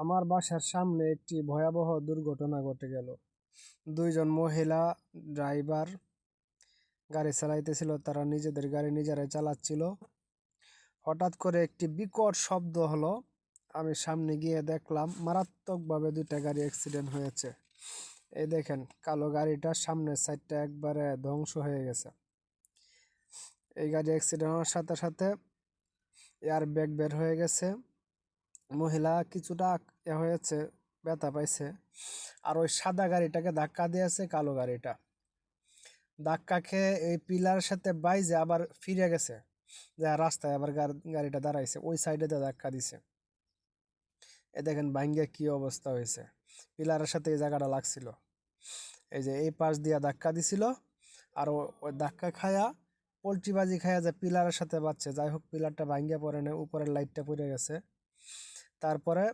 আমার বাসার সামনে একটি ভয়াবহ দুর্ঘটনা ঘটে গেল। দুইজন মহিলা ড্রাইভার গাড়ি চালাইতেছিল, তারা নিজেদের গাড়ি নিজেরাই চালাচ্ছিল। হঠাৎ করে একটি বিকট শব্দ হলো। আমি সামনে গিয়ে দেখলাম মারাত্মকভাবে দুইটা গাড়ি অ্যাক্সিডেন্ট হয়েছে। এই দেখেন, কালো গাড়িটার সামনের সাইডটা একবারে ধ্বংস হয়ে গেছে। এই গাড়ি অ্যাক্সিডেন্ট হওয়ার সাথে সাথে এয়ার ব্যাগ বের হয়ে গেছে। মহিলা কিছুটা হয়েছে, ব্যথা পাইছে। আর ওই সাদা গাড়িটাকে ধাক্কা দিয়েছে কালো গাড়িটা। ধাক্কা খেয়ে এই পিলারের সাথে বাইজে আবার ফিরে গেছে, যা রাস্তায় আবার গাড়িটা দাঁড়াইছে, ওই সাইডে ধাক্কা দিছে। এ দেখেন ভাঙ্গে কি অবস্থা হয়েছে। পিলারের সাথে এই জায়গাটা লাগছিল, এই যে এই পাশ দিয়া ধাক্কা দিছিল। আর ওই ধাক্কা খায়া পোল্ট্রিবাজি খায়া যে পিলারের সাথে বাজছে। যাই হোক, পিলারটা ভাঙ্গে পড়ে না, উপরের লাইটটা পড়ে গেছে। তারপরে